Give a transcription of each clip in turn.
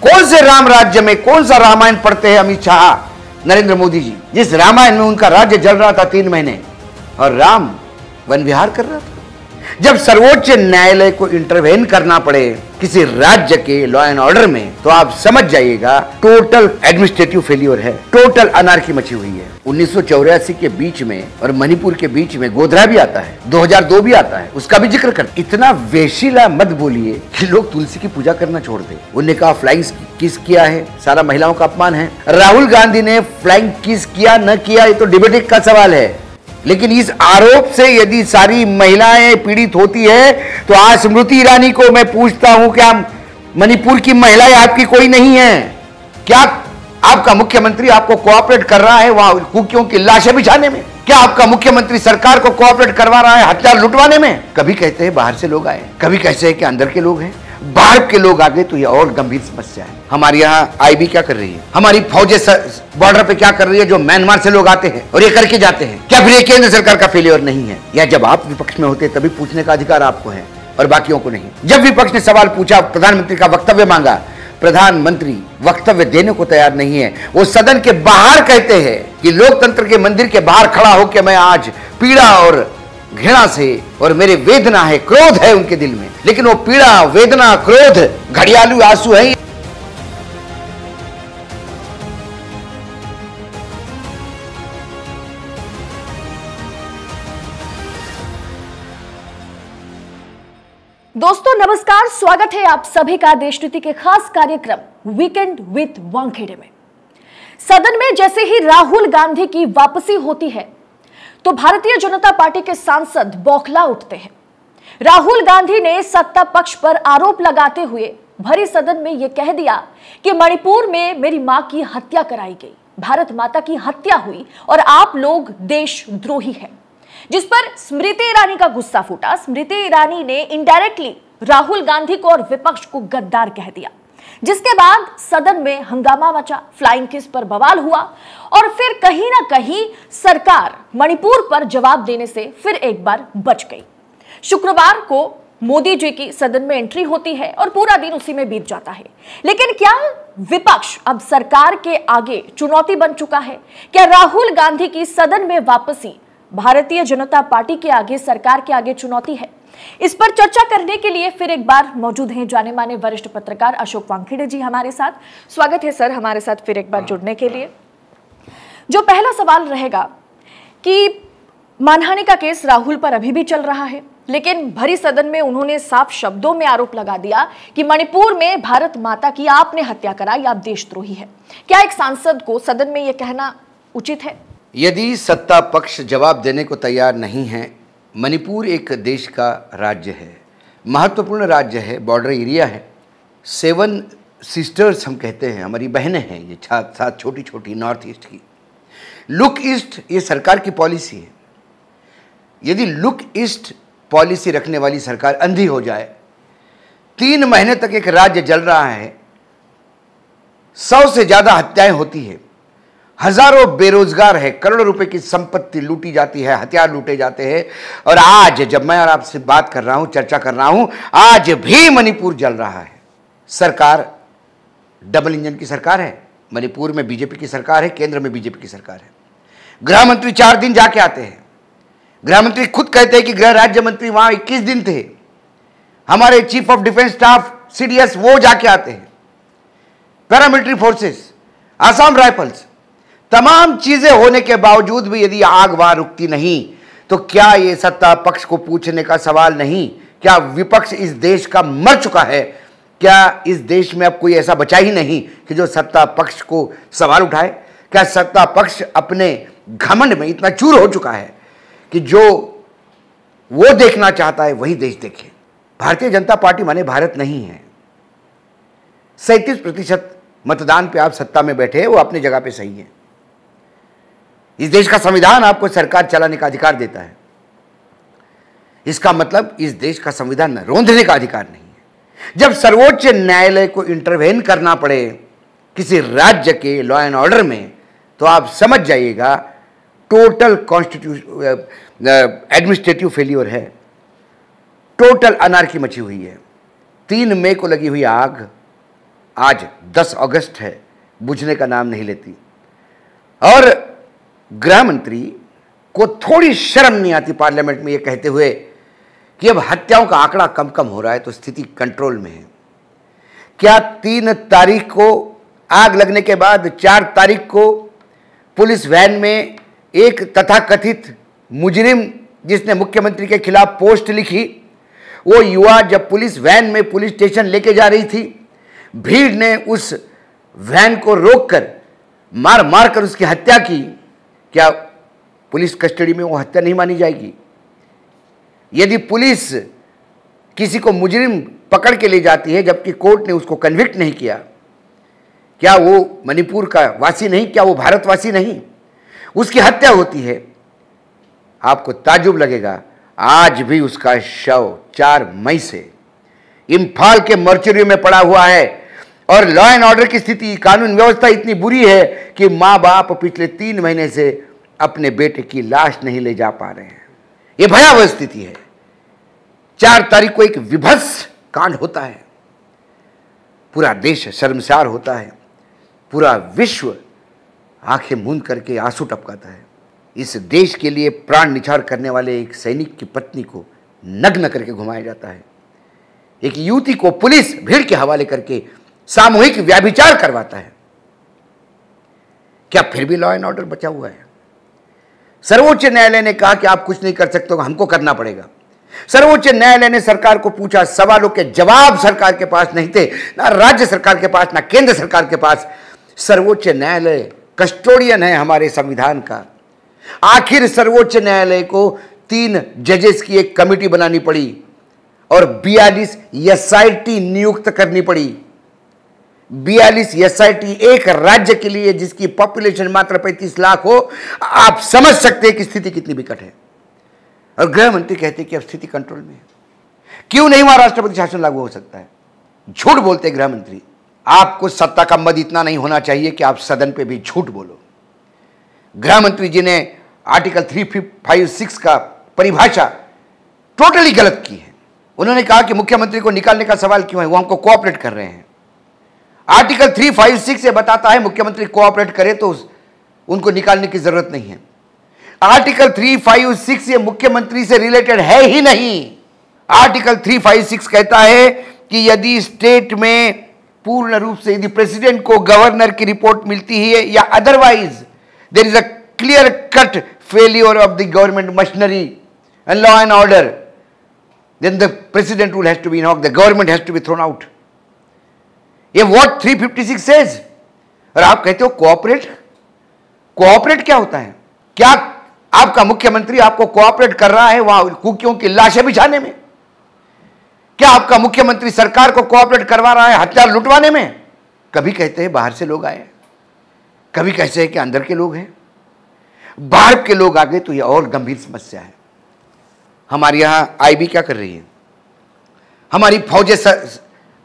कौन से राम राज्य में कौन सा रामायण पढ़ते हैं अमित शाह, नरेंद्र मोदी जी? जिस रामायण में उनका राज्य जल रहा था 3 महीने और राम वन विहार कर रहा था। जब सर्वोच्च न्यायालय को इंटरवेन करना पड़े किसी राज्य के लॉ एंड ऑर्डर में, तो आप समझ जाइएगा टोटल एडमिनिस्ट्रेटिव फेलियर है, टोटल अनार्की मची हुई है। 1984 के बीच में और मणिपुर के बीच में गोधरा भी आता है, 2002 भी आता है, उसका भी जिक्र कर। इतना वेशिला मत बोलिए कि लोग तुलसी की पूजा करना छोड़ दे। उन्होंने कहा फ्लाइंग किस किया है, सारा महिलाओं का अपमान है। राहुल गांधी ने फ्लाइंग किस किया न किया, ये तो डिबेट का सवाल है। लेकिन इस आरोप से यदि सारी महिलाएं पीड़ित होती है, तो आज स्मृति ईरानी को मैं पूछता हूं, क्या मणिपुर की महिलाएं आपकी कोई नहीं है? क्या आपका मुख्यमंत्री आपको कोऑपरेट कर रहा है वहां कुकियों की लाशें बिछाने में? क्या आपका मुख्यमंत्री सरकार को कोऑपरेट करवा रहा है हथियार लुटवाने में? कभी कहते हैं बाहर से लोग आए, कभी कहते हैं कि अंदर के लोग हैं। बाहर के लोग आ गए तो ये और गंभीर समस्या है। हमारे यहाँ आईबी क्या कर रही है, हमारी फौजें बॉर्डर पे क्या कर रही है, जो म्यांमार से लोग आते हैं और ये करके जाते हैं? क्या फिर ये केंद्र सरकार का फेलियर नहीं है? या जब आप विपक्ष में होते तभी पूछने का अधिकार आपको है और बाकियों को नहीं? जब विपक्ष ने सवाल पूछा, प्रधानमंत्री का वक्तव्य मांगा, प्रधानमंत्री वक्तव्य देने को तैयार नहीं है। वो सदन के बाहर कहते हैं कि लोकतंत्र के मंदिर के बाहर खड़ा होकर मैं आज पीड़ा और घृणा से, और मेरे वेदना है, क्रोध है उनके दिल में, लेकिन वो पीड़ा, वेदना, क्रोध घड़ियालू आंसू है। दोस्तों नमस्कार, स्वागत है आप सभी का देशनीति के खास कार्यक्रम वीकेंड विद वानखेड़े में। सदन में जैसे ही राहुल गांधी की वापसी होती है तो भारतीय जनता पार्टी के सांसद बौखला उठते हैं। राहुल गांधी ने सत्ता पक्ष पर आरोप लगाते हुए भरी सदन में यह कह दिया कि मणिपुर में मेरी मां की हत्या कराई गई, भारत माता की हत्या हुई और आप लोग देशद्रोही हैं। जिस पर स्मृति ईरानी का गुस्सा फूटा। स्मृति ईरानी ने इनडायरेक्टली राहुल गांधी को और विपक्ष को गद्दार कह दिया, जिसके बाद सदन में हंगामा मचा, फ्लाइंग किस पर बवाल हुआ और फिर कहीं ना कहीं सरकार मणिपुर पर जवाब देने से फिर एक बार बच गई। शुक्रवार को मोदी जी की सदन में एंट्री होती है और पूरा दिन उसी में बीत जाता है। लेकिन क्या विपक्ष अब सरकार के आगे चुनौती बन चुका है? क्या राहुल गांधी की सदन में वापसी भारतीय जनता पार्टी के आगे, सरकार के आगे चुनौती है? इस पर चर्चा करने के लिए फिर एक बार मौजूद हैं जाने माने वरिष्ठ पत्रकार अशोक वानखेड़े जी हमारे साथ। स्वागत है सर हमारे साथ फिर एक बार जुड़ने के लिए। जो पहला सवाल रहेगा कि मानहानि का केस राहुल पर अभी भी चल रहा है, लेकिन भरी सदन में उन्होंने साफ शब्दों में आरोप लगा दिया कि मणिपुर में भारत माता की आपने हत्या कराई, आप देशद्रोही है। क्या एक सांसद को सदन में यह कहना उचित है? यदि सत्ता पक्ष जवाब देने को तैयार नहीं है, मणिपुर एक देश का राज्य है, महत्वपूर्ण राज्य है, बॉर्डर एरिया है। 7 सिस्टर्स हम कहते हैं, हमारी बहनें हैं ये 7 छोटी छोटी नॉर्थ ईस्ट की। लुक ईस्ट ये सरकार की पॉलिसी है। यदि लुक ईस्ट पॉलिसी रखने वाली सरकार अंधी हो जाए, 3 महीने तक एक राज्य जल रहा है, 100 से ज़्यादा हत्याएं होती है, हजारों बेरोजगार है, करोड़ों रुपए की संपत्ति लूटी जाती है, हथियार लूटे जाते हैं, और आज जब मैं और आपसे बात कर रहा हूं, चर्चा कर रहा हूं, आज भी मणिपुर जल रहा है। सरकार डबल इंजन की सरकार है, मणिपुर में बीजेपी की सरकार है, केंद्र में बीजेपी की सरकार है। गृह मंत्री 4 दिन जाके आते हैं। गृह मंत्री खुद कहते हैं कि गृह राज्य मंत्री वहां 21 दिन थे। हमारे chief of defence staff CDS वो जाके आते हैं। पैरामिलिट्री फोर्सेस, आसाम राइफल्स, तमाम चीजें होने के बावजूद भी यदि आग वहां रुकती नहीं, तो क्या ये सत्ता पक्ष को पूछने का सवाल नहीं? क्या विपक्ष इस देश का मर चुका है? क्या इस देश में अब कोई ऐसा बचा ही नहीं कि जो सत्ता पक्ष को सवाल उठाए? क्या सत्ता पक्ष अपने घमंड में इतना चूर हो चुका है कि जो वो देखना चाहता है वही देश देखे? भारतीय जनता पार्टी माने भारत नहीं है। 37% मतदान पे आप सत्ता में बैठे हैं, वो अपनी जगह पे सही है। इस देश का संविधान आपको सरकार चलाने का अधिकार देता है। इसका मतलब इस देश का संविधान रोंदने का अधिकार नहीं है। जब सर्वोच्च न्यायालय को इंटरवेन करना पड़े किसी राज्य के लॉ एंड ऑर्डर में, तो आप समझ जाइएगा टोटल एडमिनिस्ट्रेटिव फेलियर है, टोटल अनार्की मची हुई है। 3 मई को लगी हुई आग आज 10 अगस्त है, बुझने का नाम नहीं लेती। और गृह मंत्री को थोड़ी शर्म नहीं आती पार्लियामेंट में ये कहते हुए कि अब हत्याओं का आंकड़ा कम कम हो रहा है तो स्थिति कंट्रोल में है। क्या 3 तारीख को आग लगने के बाद 4 तारीख को पुलिस वैन में एक तथाकथित मुजरिम जिसने मुख्यमंत्री के खिलाफ पोस्ट लिखी, वो युवा जब पुलिस वैन में पुलिस स्टेशन लेके जा रही थी, भीड़ ने उस वैन को रोककर मार मार कर उसकी हत्या की, क्या पुलिस कस्टडी में वो हत्या नहीं मानी जाएगी? यदि पुलिस किसी को मुजरिम पकड़ के ले जाती है जबकि कोर्ट ने उसको कन्विक्ट नहीं किया, क्या वो मणिपुर का वासी नहीं, क्या वो भारतवासी नहीं? उसकी हत्या होती है, आपको ताज्जुब लगेगा आज भी उसका शव 4 मई से इम्फाल के मर्चुरी में पड़ा हुआ है। और लॉ एंड ऑर्डर की स्थिति, कानून व्यवस्था इतनी बुरी है कि माँ बाप पिछले 3 महीने से अपने बेटे की लाश नहीं ले जा पा रहे हैं। यह भयावह स्थिति है। 4 तारीख को एक विभत्स कांड होता है, पूरा देश शर्मसार होता है, पूरा विश्व आंखें मूंद करके आंसू टपकाता है। इस देश के लिए प्राण निछावर करने वाले एक सैनिक की पत्नी को नग्न करके घुमाया जाता है। एक युवती को पुलिस भीड़ के हवाले करके सामूहिक व्यभिचार करवाता है। क्या फिर भी लॉ एंड ऑर्डर बचा हुआ है? सर्वोच्च न्यायालय ने कहा कि आप कुछ नहीं कर सकते, हमको करना पड़ेगा। सर्वोच्च न्यायालय ने सरकार को पूछा, सवालों के जवाब सरकार के पास नहीं थे, ना राज्य सरकार के पास, ना केंद्र सरकार के पास। सर्वोच्च न्यायालय कस्टोडियन है हमारे संविधान का। आखिर सर्वोच्च न्यायालय को 3 जजेस की एक कमेटी बनानी पड़ी और 42 एसआईटी नियुक्त करनी पड़ी। 42 एसआईटी एक राज्य के लिए जिसकी पॉपुलेशन मात्र 35 लाख हो, आप समझ सकते हैं कि स्थिति कितनी विकट है। और गृह मंत्री कहते हैं कि अब स्थिति कंट्रोल में है। क्यों नहीं वहां राष्ट्रपति शासन लागू हो सकता है? झूठ बोलते गृह मंत्री। आपको सत्ता का मद इतना नहीं होना चाहिए कि आप सदन पे भी झूठ बोलो। गृह मंत्री जी ने आर्टिकल 356 का परिभाषा टोटली गलत की है। उन्होंने कहा कि मुख्यमंत्री को निकालने का सवाल क्यों है, वो हमको कोऑपरेट कर रहे हैं। आर्टिकल 356 से बताता है मुख्यमंत्री कोऑपरेट करे तो उनको निकालने की जरूरत नहीं है। आर्टिकल 356 ये मुख्यमंत्री से रिलेटेड है ही नहीं। आर्टिकल 356 कहता है कि यदि स्टेट में पूर्ण रूप से यदि प्रेसिडेंट को गवर्नर की रिपोर्ट मिलती है या otherwise there is a clear cut failure of the government machinery and law and order, then the president rule has to be invoked, the government has to be thrown out. ये what 356 says। और आप कहते हो cooperate. Cooperate क्या होता है? क्या आपका मुख्यमंत्री आपको कोऑपरेट कर रहा है वहां कुकियों की लाशें बिछाने में? क्या आपका मुख्यमंत्री सरकार को कोऑपरेट करवा रहा है हथियार लुटवाने में? कभी कहते हैं बाहर से लोग आए, कभी कहते हैं कि अंदर के लोग हैं। बाहर के लोग आ गए तो यह और गंभीर समस्या है। हमारे यहां आईबी क्या कर रही है? हमारी फौजें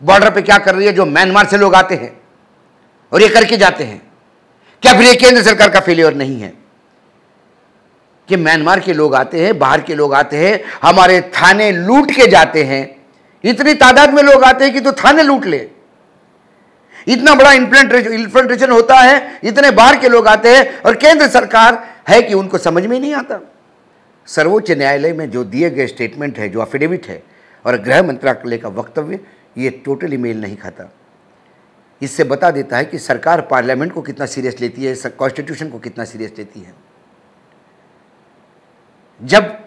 बॉर्डर पे क्या कर रही है? जो म्यांमार से लोग आते हैं और ये करके जाते हैं, क्या फिर ये केंद्र सरकार का फेलियर नहीं है कि म्यांमार के लोग आते हैं, बाहर के लोग आते हैं, हमारे थाने लूट के जाते हैं। इतनी तादाद में लोग आते हैं कि तो थाने लूट ले। इतना बड़ा इन्फिल्ट्रेशन होता है, इतने बाहर के लोग आते हैं और केंद्र सरकार है कि उनको समझ में नहीं आता। सर्वोच्च न्यायालय में जो दिए गए स्टेटमेंट है, जो एफिडेविट है और गृह मंत्रालय का वक्तव्य, ये टोटली मेल नहीं खाता। इससे बता देता है कि सरकार पार्लियामेंट को कितना सीरियस लेती है, कॉन्स्टिट्यूशन को कितना सीरियस लेती है। जब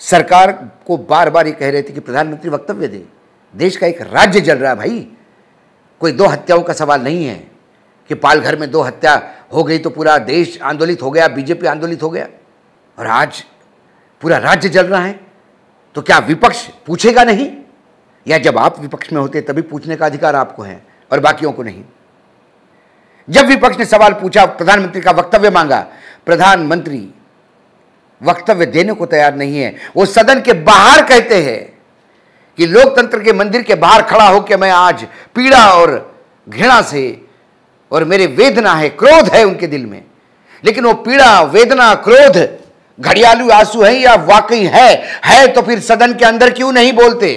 सरकार को बार बार ये कह रहे थे कि प्रधानमंत्री वक्तव्य दे, देश का एक राज्य जल रहा है भाई, कोई 2 हत्याओं का सवाल नहीं है कि पालघर में 2 हत्या हो गई तो पूरा देश आंदोलित हो गया, बीजेपी आंदोलित हो गया। और आज पूरा राज्य जल रहा है तो क्या विपक्ष पूछेगा नहीं? या जब आप विपक्ष में होते तभी पूछने का अधिकार आपको है और बाकियों को नहीं? जब विपक्ष ने सवाल पूछा, प्रधानमंत्री का वक्तव्य मांगा, प्रधानमंत्री वक्तव्य देने को तैयार नहीं है। वो सदन के बाहर कहते हैं कि लोकतंत्र के मंदिर के बाहर खड़ा होकर मैं आज पीड़ा और घृणा से, और मेरे वेदना है, क्रोध है उनके दिल में, लेकिन वो पीड़ा, वेदना, क्रोध घड़ियालू आंसू है या वाकई है तो फिर सदन के अंदर क्यों नहीं बोलते?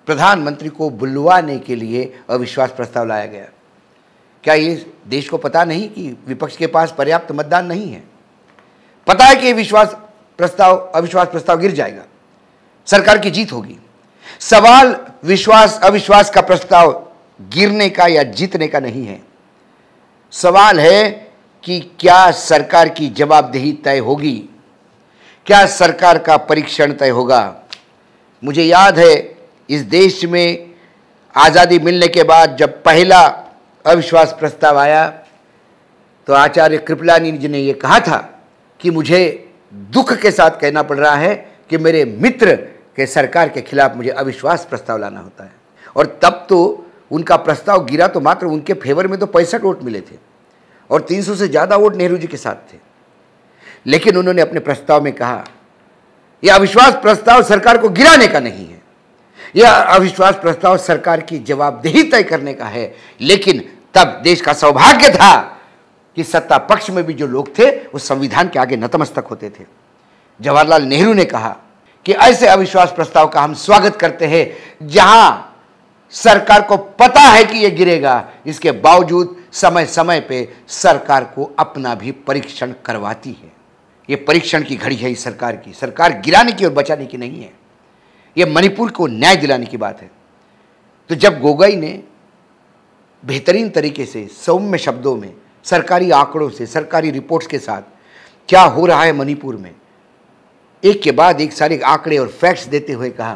प्रधानमंत्री को बुलवाने के लिए अविश्वास प्रस्ताव लाया गया। क्या ये देश को पता नहीं कि विपक्ष के पास पर्याप्त मतदान नहीं है? पता है कि अविश्वास प्रस्ताव गिर जाएगा, सरकार की जीत होगी। सवाल विश्वास अविश्वास का प्रस्ताव गिरने का या जीतने का नहीं है। सवाल है कि क्या सरकार की जवाबदेही तय होगी, क्या सरकार का परीक्षण तय होगा। मुझे याद है इस देश में आज़ादी मिलने के बाद जब पहला अविश्वास प्रस्ताव आया तो आचार्य कृपलानी जी ने यह कहा था कि मुझे दुख के साथ कहना पड़ रहा है कि मेरे मित्र के सरकार के खिलाफ मुझे अविश्वास प्रस्ताव लाना होता है। और तब तो उनका प्रस्ताव गिरा तो मात्र उनके फेवर में तो 65 वोट मिले थे और 300 से ज़्यादा वोट नेहरू जी के साथ थे। लेकिन उन्होंने अपने प्रस्ताव में कहा यह अविश्वास प्रस्ताव सरकार को गिराने का नहीं है, यह अविश्वास प्रस्ताव सरकार की जवाबदेही तय करने का है। लेकिन तब देश का सौभाग्य था कि सत्ता पक्ष में भी जो लोग थे वो संविधान के आगे नतमस्तक होते थे। जवाहरलाल नेहरू ने कहा कि ऐसे अविश्वास प्रस्ताव का हम स्वागत करते हैं जहां सरकार को पता है कि यह गिरेगा, इसके बावजूद समय समय पे सरकार को अपना भी परीक्षण करवाती है। यह परीक्षण की घड़ी है इस सरकार की। सरकार गिराने की और बचाने की नहीं है। यह मणिपुर को न्याय दिलाने की बात है। तो जब गोगोई ने बेहतरीन तरीके से सौम्य शब्दों में सरकारी आंकड़ों से, सरकारी रिपोर्ट्स के साथ क्या हो रहा है मणिपुर में, एक के बाद एक सारे आंकड़े और फैक्ट्स देते हुए कहा,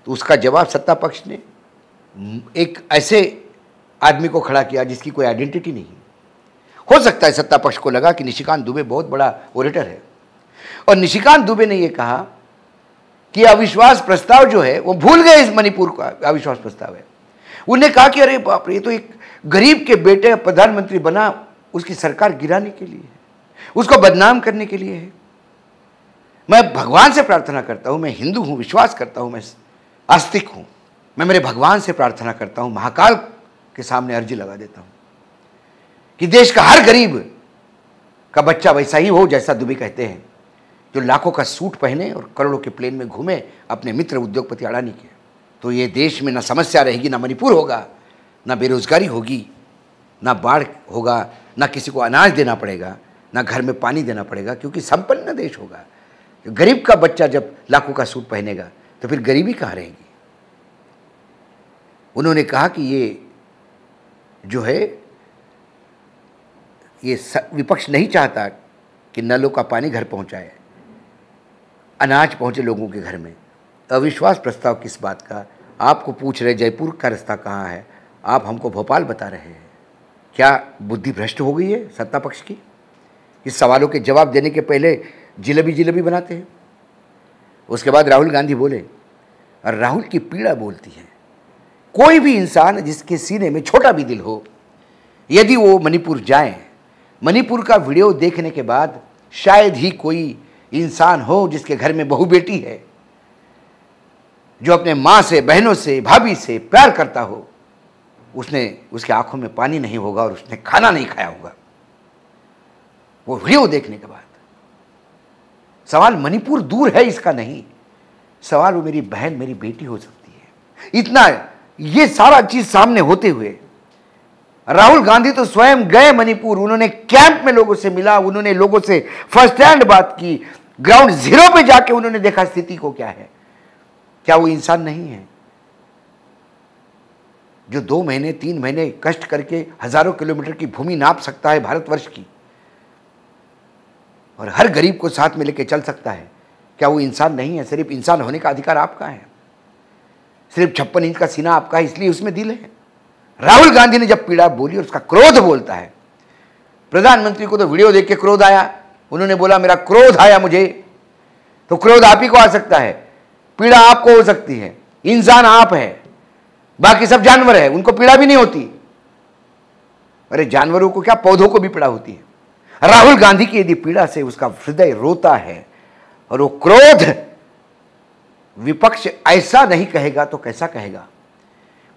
तो उसका जवाब सत्ता पक्ष ने एक ऐसे आदमी को खड़ा किया जिसकी कोई आइडेंटिटी नहीं। हो सकता है सत्ता पक्ष को लगा कि निशिकांत दुबे बहुत बड़ा ओरेटर है और निशिकांत दुबे ने यह कहा कि अविश्वास प्रस्ताव जो है वो भूल गए, इस मणिपुर का अविश्वास प्रस्ताव है। उन्हें कहा कि अरे बाप रे, ये तो एक गरीब के बेटे प्रधानमंत्री बना, उसकी सरकार गिराने के लिए है, उसको बदनाम करने के लिए है। मैं भगवान से प्रार्थना करता हूं, मैं हिंदू हूं, विश्वास करता हूं, मैं आस्तिक हूं, मैं मेरे भगवान से प्रार्थना करता हूं, महाकाल के सामने अर्जी लगा देता हूं कि देश का हर गरीब का बच्चा वैसा ही हो जैसा दुबे कहते हैं, जो लाखों का सूट पहने और करोड़ों के प्लेन में घूमे अपने मित्र उद्योगपति अडानी के। तो ये देश में ना समस्या रहेगी, ना मणिपुर होगा, ना बेरोजगारी होगी, ना बाढ़ होगा, ना किसी को अनाज देना पड़ेगा, ना घर में पानी देना पड़ेगा, क्योंकि संपन्न देश होगा। गरीब का बच्चा जब लाखों का सूट पहनेगा तो फिर गरीबी कहाँ रहेगी। उन्होंने कहा कि ये जो है ये विपक्ष नहीं चाहता कि नलों का पानी घर पहुंचाए, अनाज पहुंचे लोगों के घर में। अविश्वास प्रस्ताव किस बात का? आपको पूछ रहे जयपुर का रास्ता कहाँ है, आप हमको भोपाल बता रहे हैं। क्या बुद्धि भ्रष्ट हो गई है सत्ता पक्ष की? इस सवालों के जवाब देने के पहले जिलेबी बनाते हैं। उसके बाद राहुल गांधी बोले और राहुल की पीड़ा बोलती है। कोई भी इंसान जिसके सीने में छोटा भी दिल हो, यदि वो मणिपुर जाए, मणिपुर का वीडियो देखने के बाद शायद ही कोई इंसान हो जिसके घर में बहू बेटी है, जो अपने माँ से, बहनों से, भाभी से प्यार करता हो, उसके आंखों में पानी नहीं होगा और उसने खाना नहीं खाया होगा वो वीडियो देखने के बाद। सवाल मणिपुर दूर है इसका नहीं, सवाल वो मेरी बहन, मेरी बेटी हो सकती है। इतना ये सारा चीज सामने होते हुए राहुल गांधी तो स्वयं गए मणिपुर, उन्होंने कैंप में लोगों से मिला, उन्होंने लोगों से फर्स्ट हैंड बात की, ग्राउंड जीरो पे जाके उन्होंने देखा स्थिति को क्या है। क्या वो इंसान नहीं है जो 2 महीने 3 महीने कष्ट करके हजारों किलोमीटर की भूमि नाप सकता है भारतवर्ष की और हर गरीब को साथ में लेके चल सकता है? क्या वो इंसान नहीं है? सिर्फ इंसान होने का अधिकार आपका है, सिर्फ 56 इंच का सीना आपका है, इसलिए उसमें दिल है। राहुल गांधी ने जब पीड़ा बोली और उसका क्रोध बोलता है, प्रधानमंत्री को तो वीडियो देख के क्रोध आया, उन्होंने बोला मेरा क्रोध आया मुझे, तो क्रोध आप ही को आ सकता है, पीड़ा आपको हो सकती है। इंसान आप है, बाकी सब जानवर है, उनको पीड़ा भी नहीं होती। अरे जानवरों को क्या, पौधों को भी पीड़ा होती है। राहुल गांधी की यदि पीड़ा से उसका हृदय रोता है और वो क्रोध विपक्ष ऐसा नहीं कहेगा तो कैसा कहेगा?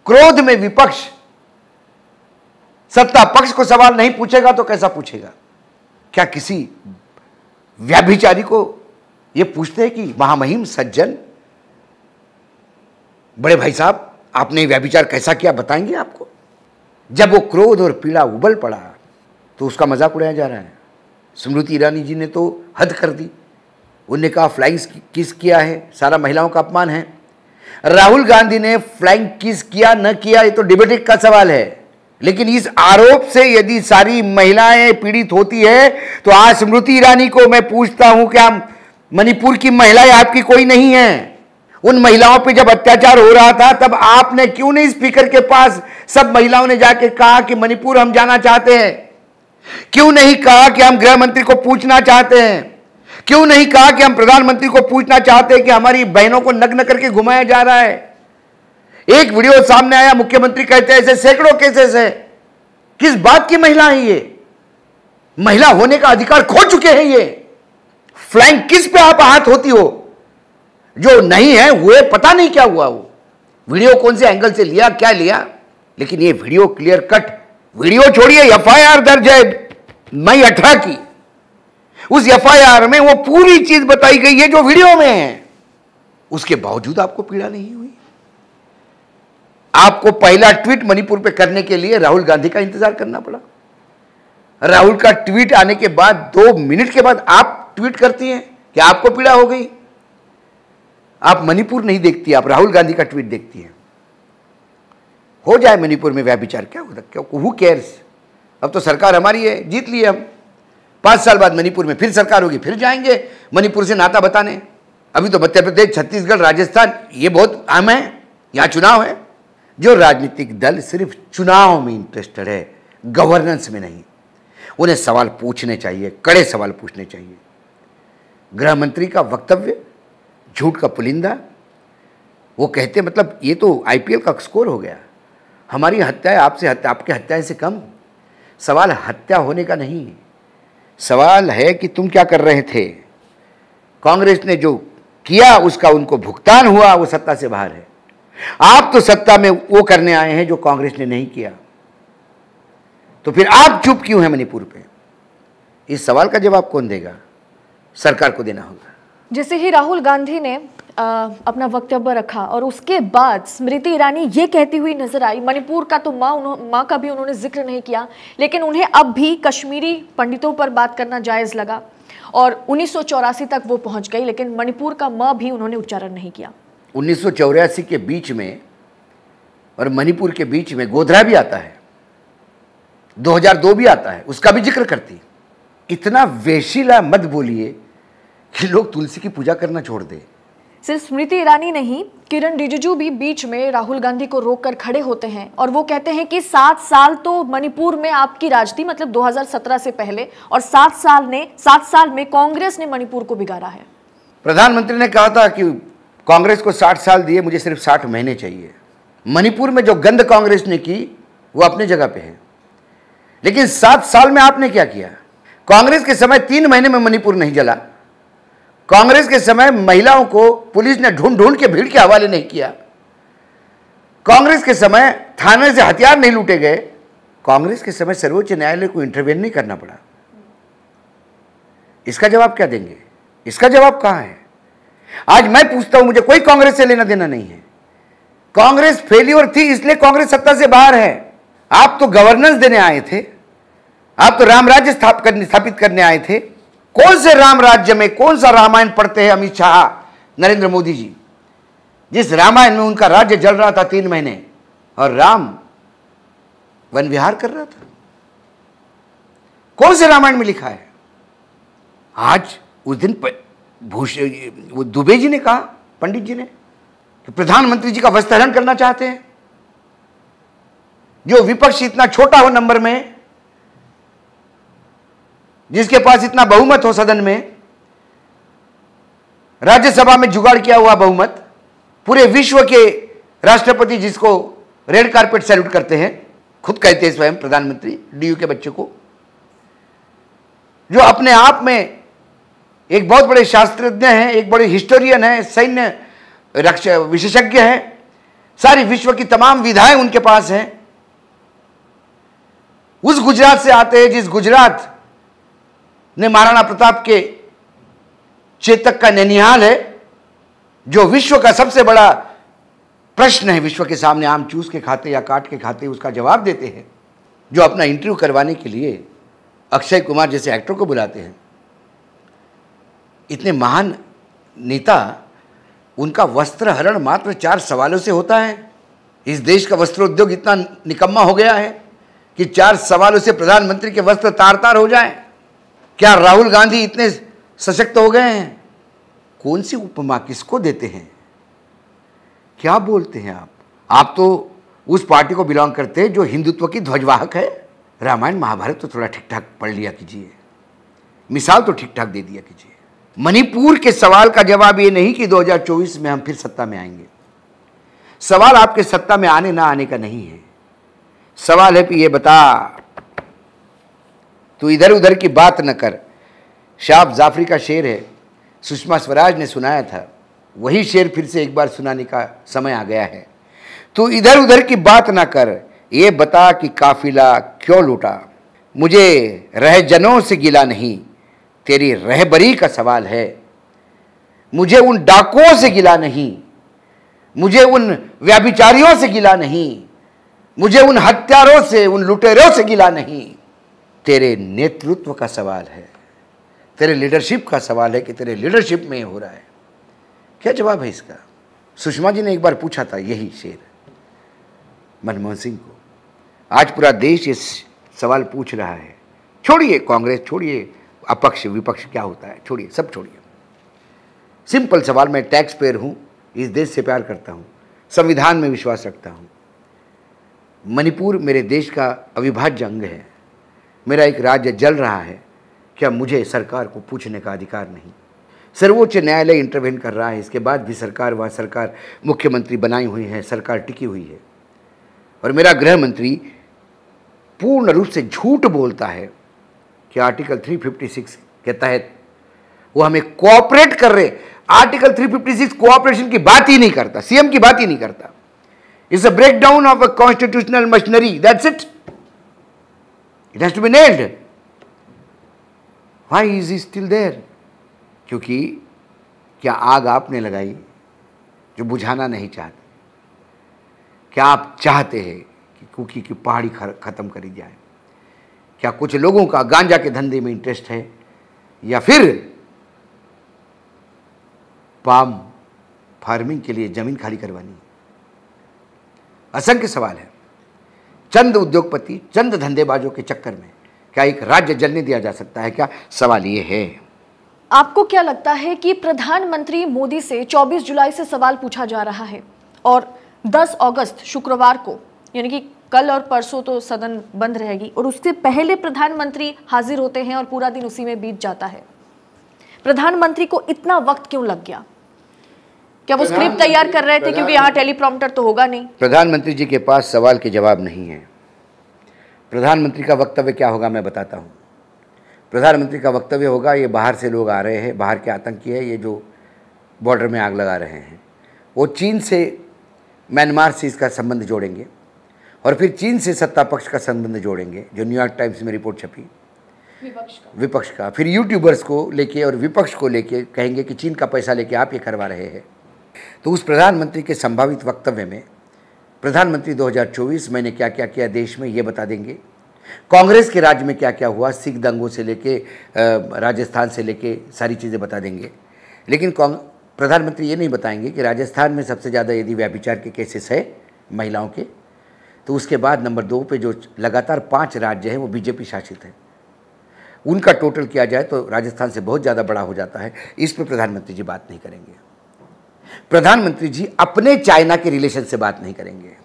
क्रोध में विपक्ष सत्ता पक्ष को सवाल नहीं पूछेगा तो कैसा पूछेगा? क्या किसी व्यभिचारी को यह पूछते हैं कि महामहिम सज्जन, बड़े भाई साहब, आपने व्यभिचार कैसा किया बताएंगे आपको? जब वो क्रोध और पीड़ा उबल पड़ा तो उसका मजाक उड़ाया जा रहा है। स्मृति ईरानी जी ने तो हद कर दी। उन्होंने कहा फ्लाइंग किस किया है, सारा महिलाओं का अपमान है। राहुल गांधी ने फ्लाइंग किस किया न किया ये तो डिबेटिक का सवाल है, लेकिन इस आरोप से यदि सारी महिलाएं पीड़ित होती है तो आज स्मृति ईरानी को मैं पूछता हूं, क्या मणिपुर की महिलाएं आपकी कोई नहीं है? उन महिलाओं पे जब अत्याचार हो रहा था तब आपने क्यों नहीं स्पीकर के पास सब महिलाओं ने जाके कहा कि मणिपुर हम जाना चाहते हैं? क्यों नहीं कहा कि हम गृह मंत्री को पूछना चाहते हैं? क्यों नहीं कहा कि हम प्रधानमंत्री को पूछना चाहते हैं कि हमारी बहनों को नग्न करके घुमाया जा रहा है? एक वीडियो सामने आया, मुख्यमंत्री कहते हैं ऐसे सैकड़ों केसेस है। किस बात की महिला है ये? महिला होने का अधिकार खो चुके हैं ये। फ्लाइंग किस पे आप हाथ होती हो? जो नहीं है हुए पता नहीं क्या हुआ, वो वीडियो कौन से एंगल से लिया, क्या लिया, लेकिन ये वीडियो क्लियर कट, वीडियो छोड़िए, एफआईआर दर्ज है मई 18 की। उस एफआईआर में वो पूरी चीज बताई गई है जो वीडियो में है। उसके बावजूद आपको पीड़ा नहीं हुई। आपको पहला ट्वीट मणिपुर पे करने के लिए राहुल गांधी का इंतजार करना पड़ा। राहुल का ट्वीट आने के बाद 2 मिनट के बाद आप ट्वीट करती हैं कि आपको पीड़ा हो गई। आप मणिपुर नहीं देखती, आप राहुल गांधी का ट्वीट देखती हैं। हो जाए मणिपुर में व्यभिचार, क्या होता, क्या हु केयर्स? अब तो सरकार हमारी है, जीत लिए हम। 5 साल बाद मणिपुर में फिर सरकार होगी, फिर जाएंगे मणिपुर से नाता बताने। अभी तो मध्य प्रदेश, छत्तीसगढ़, राजस्थान ये बहुत अहम है, यहां चुनाव है। जो राजनीतिक दल सिर्फ चुनाव में इंटरेस्टेड है, गवर्नेंस में नहीं, उन्हें सवाल पूछने चाहिए, कड़े सवाल पूछने चाहिए। गृह मंत्री का वक्तव्य झूठ का पुलिंदा, वो कहते मतलब ये तो आईपीएल का स्कोर हो गया, हमारी हत्याएं आपसे आपके हत्याएं से कम। सवाल हत्या होने का नहीं, सवाल है कि तुम क्या कर रहे थे। कांग्रेस ने जो किया उसका उनको भुगतान हुआ, वो सत्ता से बाहर है। आप तो सत्ता में वो करने आए हैं जो कांग्रेस ने नहीं किया, तो फिर आप चुप क्यों हैं मणिपुर पे? इस सवाल का जवाब कौन देगा? सरकार को देना होगा। जैसे ही राहुल गांधी ने अपना वक्तव्य रखा और उसके बाद स्मृति ईरानी ये कहती हुई नजर आई, मणिपुर का तो माँ का भी उन्होंने जिक्र नहीं किया, लेकिन उन्हें अब भी कश्मीरी पंडितों पर बात करना जायज लगा और 1984 तक वो पहुंच गई, लेकिन मणिपुर का माँ भी उन्होंने उच्चारण नहीं किया। 1984 के बीच में और मणिपुर के बीच में गोधरा भी आता है, 2002 भी आता है, उसका भी जिक्र करती। इतना वेशिला मत बोलिए कि लोग तुलसी की पूजा करना छोड़ दे। सिर्फ स्मृति ईरानी नहीं, किरण रिजिजू भी बीच में राहुल गांधी को रोककर खड़े होते हैं और वो कहते हैं कि 7 साल तो मणिपुर में आपकी राज थी, मतलब 2017 से पहले, और 7 साल में कांग्रेस ने मणिपुर को बिगाड़ा है। प्रधानमंत्री ने कहा था कि कांग्रेस को 60 साल दिए, मुझे सिर्फ 60 महीने चाहिए। मणिपुर में जो गंद कांग्रेस ने की वो अपने जगह पे है, लेकिन 7 साल में आपने क्या किया? कांग्रेस के समय 3 महीने में मणिपुर नहीं जला। कांग्रेस के समय महिलाओं को पुलिस ने ढूंढ ढूंढ के भीड़ के हवाले नहीं किया। कांग्रेस के समय थाने से हथियार नहीं लूटे गए। कांग्रेस के समय सर्वोच्च न्यायालय को इंटरवेन नहीं करना पड़ा। इसका जवाब क्या देंगे? इसका जवाब कहां है? आज मैं पूछता हूं, मुझे कोई कांग्रेस से लेना देना नहीं है। कांग्रेस फेल्योर थी, इसलिए कांग्रेस सत्ता से बाहर है। आप तो गवर्नेंस देने आए थे, आप तो राम राज्य स्थापित करने आए थे। कौन से राम राज्य में कौन सा रामायण पढ़ते हैं अमित शाह, नरेंद्र मोदी जी? जिस रामायण में उनका राज्य जल रहा था 3 महीने और राम वन विहार कर रहा था, कौन से रामायण में लिखा है? आज उस दिन वो दुबे जी ने कहा, पंडित जी ने, कि प्रधानमंत्री जी का वस्त्रहरण करना चाहते हैं। जो विपक्ष इतना छोटा हो नंबर में, जिसके पास इतना बहुमत हो सदन में, राज्यसभा में जुगाड़ किया हुआ बहुमत, पूरे विश्व के राष्ट्रपति जिसको रेड कारपेट सैल्यूट करते हैं, खुद कहते हैं स्वयं प्रधानमंत्री, डीयू के बच्चे को, जो अपने आप में एक बहुत बड़े शास्त्रज्ञ हैं, एक बड़े हिस्टोरियन हैं, सैन्य रक्षा विशेषज्ञ हैं, सारी विश्व की तमाम विधाएं उनके पास हैं। उस गुजरात से आते हैं जिस गुजरात ने महाराणा प्रताप के चेतक का नैनिहाल है, जो विश्व का सबसे बड़ा प्रश्न है विश्व के सामने, आम चूस के खाते या काट के खाते, उसका जवाब देते हैं। जो अपना इंटरव्यू करवाने के लिए अक्षय कुमार जैसे एक्टर को बुलाते हैं, इतने महान नेता, उनका वस्त्र हरण मात्र 4 सवालों से होता है। इस देश का वस्त्र उद्योग इतना निकम्मा हो गया है कि 4 सवालों से प्रधानमंत्री के वस्त्र तार तार हो जाएं। क्या राहुल गांधी इतने सशक्त हो गए हैं? कौन सी उपमा किसको देते हैं? क्या बोलते हैं आप? आप तो उस पार्टी को बिलोंग करते हैं जो हिंदुत्व की ध्वजवाहक है। रामायण महाभारत तो थोड़ा ठीक ठाक पढ़ लिया कीजिए, मिसाल तो ठीक ठाक दे दिया कीजिए। मणिपुर के सवाल का जवाब ये नहीं कि 2024 में हम फिर सत्ता में आएंगे। सवाल आपके सत्ता में आने ना आने का नहीं है। सवाल है कि ये बता, तू इधर उधर की बात न कर। शाह जाफरी का शेर है, सुषमा स्वराज ने सुनाया था, वही शेर फिर से एक बार सुनाने का समय आ गया है। तू इधर उधर की बात ना कर, ये बता कि काफिला क्यों लूटा। मुझे रहजनों से गिला नहीं, तेरी रहबरी का सवाल है। मुझे उन डाकुओं से गिला नहीं, मुझे उन व्याभिचारियों से गिला नहीं, मुझे उन हत्यारों से, उन लुटेरों से गिला नहीं। तेरे नेतृत्व का सवाल है, तेरे लीडरशिप का सवाल है कि तेरे लीडरशिप में हो रहा है। क्या जवाब है इसका? सुषमा जी ने एक बार पूछा था यही शेर मनमोहन सिंह को। आज पूरा देश इस सवाल पूछ रहा है। छोड़िए कांग्रेस, छोड़िए अपक्ष विपक्ष क्या होता है, छोड़िए, सब छोड़िए। सिंपल सवाल, मैं टैक्स पेयर हूँ, इस देश से प्यार करता हूँ, संविधान में विश्वास रखता हूँ। मणिपुर मेरे देश का अविभाज्य अंग है, मेरा एक राज्य जल रहा है, क्या मुझे सरकार को पूछने का अधिकार नहीं? सर्वोच्च न्यायालय इंटरवेन कर रहा है, इसके बाद भी सरकार, वह सरकार मुख्यमंत्री बनाई हुई है, सरकार टिकी हुई है। और मेरा गृह मंत्री पूर्ण रूप से झूठ बोलता है कि आर्टिकल 356 के तहत वो हमें कोऑपरेट कर रहे। आर्टिकल 356 कोऑपरेशन की बात ही नहीं करता, सीएम की बात ही नहीं करता। It's a breakdown of a constitutional machinery, that's it. It has to be nailed. Why is he still there? क्योंकि क्या आग आपने लगाई जो बुझाना नहीं चाहते? क्या आप चाहते हैं कि कुकी की पहाड़ी खत्म करी जाए? क्या कुछ लोगों का गांजा के धंधे में इंटरेस्ट है, या फिर पाम फार्मिंग के लिए जमीन खाली करवानी? असंख्य सवाल है। चंद उद्योगपति, चंद धंधेबाजों के चक्कर में क्या एक राज्य जलने दिया जा सकता है क्या? सवाल ये है। आपको क्या लगता है कि प्रधानमंत्री मोदी से 24 जुलाई से सवाल पूछा जा रहा है और 10 अगस्त शुक्रवार को, यानी कि कल और परसों तो सदन बंद रहेगी, और उससे पहले प्रधानमंत्री हाजिर होते हैं और पूरा दिन उसी में बीत जाता है। प्रधानमंत्री को इतना वक्त क्यों लग गया? क्या वो स्क्रिप्ट तैयार कर रहे थे? क्योंकि यहाँ टेलीप्रॉम्प्टर तो होगा नहीं। प्रधानमंत्री जी के पास सवाल के जवाब नहीं है। प्रधानमंत्री का वक्तव्य क्या होगा मैं बताता हूँ। प्रधानमंत्री का वक्तव्य होगा, ये बाहर से लोग आ रहे हैं, बाहर के आतंकी है, ये जो बॉर्डर में आग लगा रहे हैं, वो चीन से, म्यांमार से इसका संबंध जोड़ेंगे, और फिर चीन से सत्ता पक्ष का संबंध जोड़ेंगे, जो न्यूयॉर्क टाइम्स में रिपोर्ट छपी, विपक्ष का। फिर यूट्यूबर्स को लेके और विपक्ष को लेके कहेंगे कि चीन का पैसा लेके आप ये करवा रहे हैं। तो उस प्रधानमंत्री के संभावित वक्तव्य में प्रधानमंत्री 2024 मैंने क्या क्या किया देश में ये बता देंगे, कांग्रेस के राज्य में क्या क्या हुआ, सिख दंगों से लेके राजस्थान से लेके सारी चीज़ें बता देंगे। लेकिन प्रधानमंत्री ये नहीं बताएंगे कि राजस्थान में सबसे ज़्यादा यदि व्यभिचार के केसेस है महिलाओं के, तो उसके बाद नंबर 2 पे जो लगातार 5 राज्य हैं वो बीजेपी शासित हैं, उनका टोटल किया जाए तो राजस्थान से बहुत ज़्यादा बड़ा हो जाता है। इस पर प्रधानमंत्री जी बात नहीं करेंगे। प्रधानमंत्री जी अपने चाइना के रिलेशन से बात नहीं करेंगे।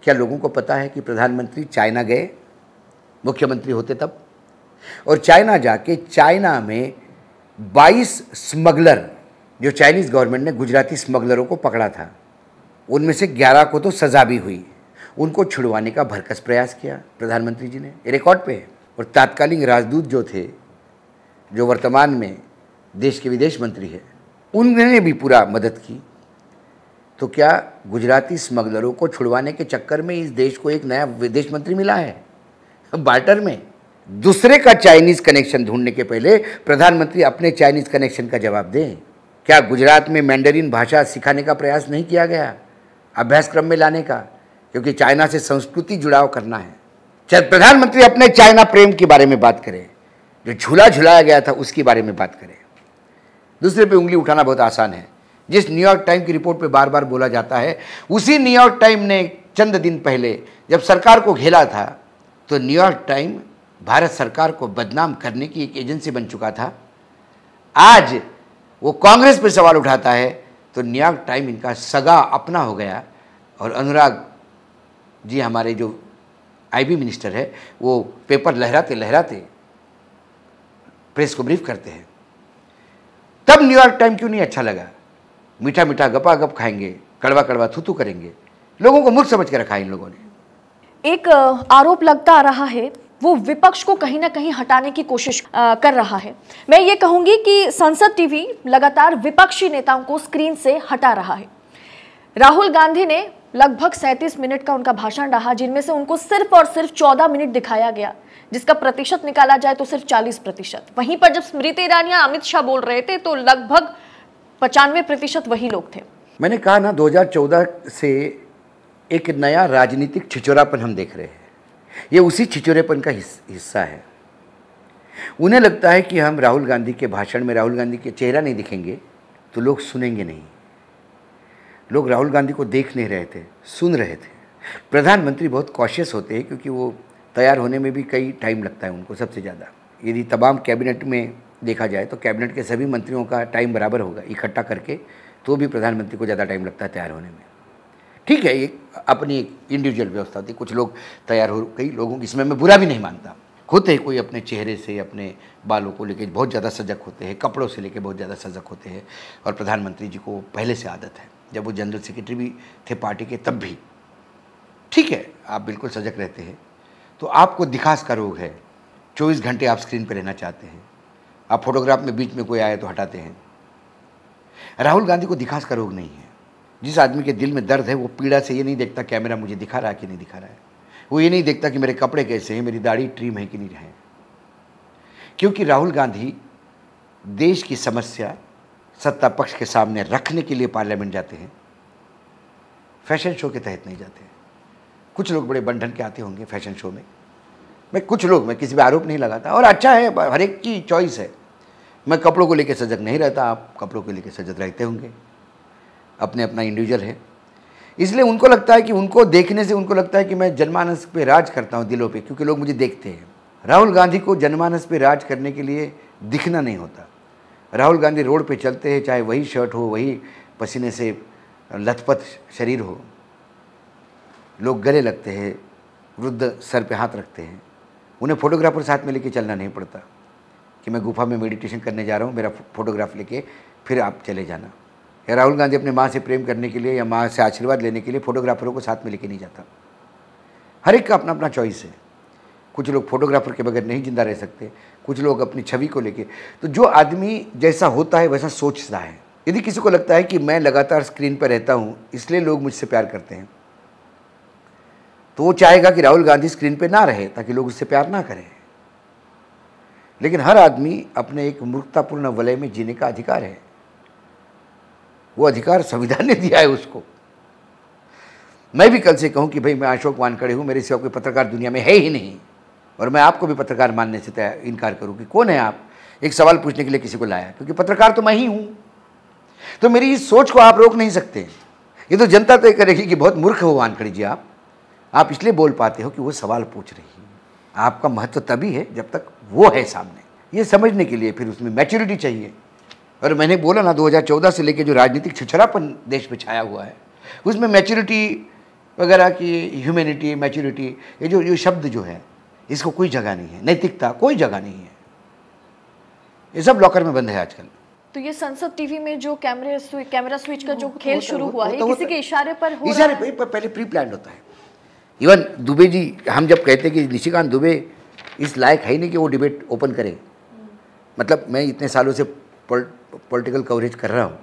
क्या लोगों को पता है कि प्रधानमंत्री चाइना गए मुख्यमंत्री होते तब, और चाइना जाके चाइना में 22 स्मगलर, जो चाइनीज़ गवर्नमेंट ने गुजराती स्मगलरों को पकड़ा था, उनमें से 11 को तो सज़ा भी हुई, उनको छुड़वाने का भरकस प्रयास किया प्रधानमंत्री जी ने, रिकॉर्ड पे है। और तात्कालिक राजदूत जो थे, जो वर्तमान में देश के विदेश मंत्री हैं, उन्होंने भी पूरा मदद की। तो क्या गुजराती स्मगलरों को छुड़वाने के चक्कर में इस देश को एक नया विदेश मंत्री मिला है बार्टर में? दूसरे का चाइनीज़ कनेक्शन ढूंढने के पहले प्रधानमंत्री अपने चाइनीज़ कनेक्शन का जवाब दें। क्या गुजरात में मैंडरीन भाषा सिखाने का प्रयास नहीं किया गया, अभ्यासक्रम में लाने का? क्योंकि चाइना से संस्कृति जुड़ाव करना है। चाहे प्रधानमंत्री अपने चाइना प्रेम के बारे में बात करें, जो झूला झुलाया गया था उसके बारे में बात करें। दूसरे पे उंगली उठाना बहुत आसान है। जिस न्यूयॉर्क टाइम की रिपोर्ट पे बार बार बोला जाता है, उसी न्यूयॉर्क टाइम ने चंद दिन पहले जब सरकार को घेरा था, तो न्यूयॉर्क टाइम भारत सरकार को बदनाम करने की एक एजेंसी बन चुका था। आज वो कांग्रेस पे सवाल उठाता है तो न्यूयॉर्क टाइम इनका सगा अपना हो गया। और अनुराग जी हमारे जो आईबी मिनिस्टर है, वो पेपर लहराते लहराते प्रेस को ब्रीफ करते हैं। तब न्यूयॉर्क टाइम क्यों नहीं अच्छा लगा? मीठा मीठा गपा गप खाएंगे, कड़वा कड़वा थूथू करेंगे। लोगों को मूर्ख समझ के रखा है इन लोगों ने। एक आरोप लगता आ रहा है, वो विपक्ष को कहीं ना कहीं हटाने की कोशिश कर रहा है। मैं ये कहूंगी कि संसद टीवी लगातार विपक्षी नेताओं को स्क्रीन से हटा रहा है। राहुल गांधी ने लगभग 37 मिनट का उनका भाषण रहा, जिनमें से उनको सिर्फ और सिर्फ 14 मिनट दिखाया गया, जिसका प्रतिशत निकाला जाए तो सिर्फ 40%। वहीं पर जब स्मृति ईरानी या अमित शाह बोल रहे थे तो लगभग 95% वही लोग थे। मैंने कहा ना, 2014 से एक नया राजनीतिक छिचोरापन हम देख रहे हैं। ये उसी छिचोरेपन का हिस्सा है। उन्हें लगता है कि हम राहुल गांधी के भाषण में राहुल गांधी के चेहरा नहीं दिखेंगे तो लोग सुनेंगे नहीं। लोग राहुल गांधी को देख नहीं रहे थे, सुन रहे थे। प्रधानमंत्री बहुत कॉशियस होते हैं क्योंकि वो तैयार होने में भी कई टाइम लगता है उनको, सबसे ज़्यादा। यदि तमाम कैबिनेट में देखा जाए तो कैबिनेट के सभी मंत्रियों का टाइम बराबर होगा इकट्ठा करके, तो भी प्रधानमंत्री को ज़्यादा टाइम लगता है तैयार होने में। ठीक है, ये अपनी एक इंडिविजुअल व्यवस्था होती है। कुछ लोग तैयार हो, कई लोगों की, इसमें मैं बुरा भी नहीं मानता। होते हैं कोई अपने चेहरे से, अपने बालों को लेकर बहुत ज़्यादा सजग होते हैं, कपड़ों से लेकर बहुत ज़्यादा सजग होते हैं। और प्रधानमंत्री जी को पहले से आदत है, जब वो जनरल सेक्रेटरी भी थे पार्टी के तब भी। ठीक है, आप बिल्कुल सजग रहते हैं। तो आपको दिखास का रोग है, 24 घंटे आप स्क्रीन पर रहना चाहते हैं। आप फोटोग्राफ में बीच में कोई आए तो हटाते हैं। राहुल गांधी को दिखास का रोग नहीं है। जिस आदमी के दिल में दर्द है वो पीड़ा से ये नहीं देखता कैमरा मुझे दिखा रहा है कि नहीं दिखा रहा है। वो ये नहीं देखता कि मेरे कपड़े कैसे हैं, मेरी दाढ़ी ट्रिम है कि नहीं है। क्योंकि राहुल गांधी देश की समस्या सत्ता पक्ष के सामने रखने के लिए पार्लियामेंट जाते हैं, फैशन शो के तहत नहीं जाते। कुछ लोग बड़े बंधन के आते होंगे फैशन शो में, मैं किसी पे आरोप नहीं लगाता, और अच्छा है, हर एक की चॉइस है। मैं कपड़ों को लेकर सजग नहीं रहता, आप कपड़ों को लेकर सजग रहते होंगे, अपने अपना इंडिविजुअल है। इसलिए उनको लगता है कि उनको देखने से उनको लगता है कि मैं जनमानस पे राज करता हूँ दिलों पे, क्योंकि लोग मुझे देखते हैं। राहुल गांधी को जनमानस पे राज करने के लिए दिखना नहीं होता। राहुल गांधी रोड पे चलते हैं, चाहे वही शर्ट हो, वही पसीने से लथपथ शरीर हो, लोग गले लगते हैं, वृद्ध सर पे हाथ रखते हैं। उन्हें फोटोग्राफर साथ में लेके चलना नहीं पड़ता कि मैं गुफा में मेडिटेशन करने जा रहा हूँ, मेरा फोटोग्राफ लेके फिर आप चले जाना। या राहुल गांधी अपने माँ से प्रेम करने के लिए या माँ से आशीर्वाद लेने के लिए फोटोग्राफरों को साथ में लेके नहीं जाता। हर एक का अपना अपना चॉइस है। कुछ लोग फोटोग्राफर के बगैर नहीं जिंदा रह सकते, कुछ लोग अपनी छवि को लेके। तो जो आदमी जैसा होता है वैसा सोचता है। यदि किसी को लगता है कि मैं लगातार स्क्रीन पर रहता हूँ इसलिए लोग मुझसे प्यार करते हैं, तो वो चाहेगा कि राहुल गांधी स्क्रीन पे ना रहे ताकि लोग उससे प्यार ना करें। लेकिन हर आदमी अपने एक मूर्खतापूर्ण वलय में जीने का अधिकार है। वो अधिकार संविधान ने दिया है उसको। मैं भी कल से कहूं कि भाई मैं अशोक वानखेड़े हूं, मेरे सिवा कोई पत्रकार दुनिया में है ही नहीं, और मैं आपको भी पत्रकार मानने से इनकार करूं कि कौन है आप, एक सवाल पूछने के लिए किसी को लाया, क्योंकि पत्रकार तो मैं ही हूं। तो मेरी इस सोच को आप रोक नहीं सकते। ये तो जनता तय करेगी कि बहुत मूर्ख हो वानखेड़े जी आप इसलिए बोल पाते हो कि वो सवाल पूछ रही है। आपका महत्व तभी है जब तक वो है सामने। ये समझने के लिए फिर उसमें मैच्योरिटी चाहिए। और मैंने बोला ना, 2014 से लेकर जो राजनीतिक छिछड़ापन देश में छाया हुआ है, उसमें मैच्योरिटी वगैरह की, ह्यूमैनिटी, मैच्योरिटी, ये जो शब्द जो है, इसको कोई जगह नहीं है। नैतिकता कोई जगह नहीं है। ये सब लॉकर में बंद है आजकल। तो ये संसद टीवी में जो कैमरा स्विच का जो खेल शुरू हुआ है, किसी के इशारे पर हो रहा है? इशारे पर पहले प्री प्लान्ड होता है। इवन दुबे जी, हम जब कहते हैं कि निशिकांत दुबे इस लायक है ही नहीं कि वो डिबेट ओपन करे, मतलब मैं इतने सालों से पॉलिटिकल कवरेज कर रहा हूँ,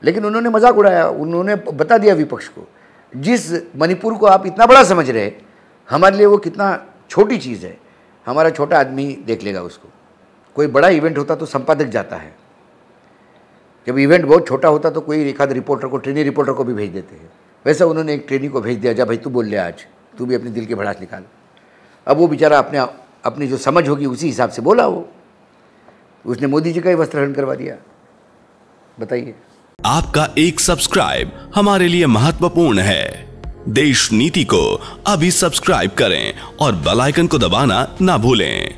लेकिन उन्होंने मजाक उड़ाया। उन्होंने बता दिया विपक्ष को, जिस मणिपुर को आप इतना बड़ा समझ रहे, हमारे लिए वो कितना छोटी चीज़ है। हमारा छोटा आदमी देख लेगा उसको। कोई बड़ा इवेंट होता तो संपादक जाता है, जब इवेंट बहुत छोटा होता तो कोई एक आध रिपोर्टर को, ट्रेनी रिपोर्टर को भी भेज देते हैं। वैसा उन्होंने एक ट्रेनी को भेज दिया, जा भाई तू बोल ले, आज तू भी अपने दिल की भड़ास निकाल। अब वो बेचारा अपनी जो समझ होगी उसी हिसाब से बोला, वो उसने मोदी जी का ही वस्त्र हरण करवा दिया। बताइए। आपका एक सब्सक्राइब हमारे लिए महत्वपूर्ण है। देश नीति को अभी सब्सक्राइब करें और बेल आइकन को दबाना ना भूलें।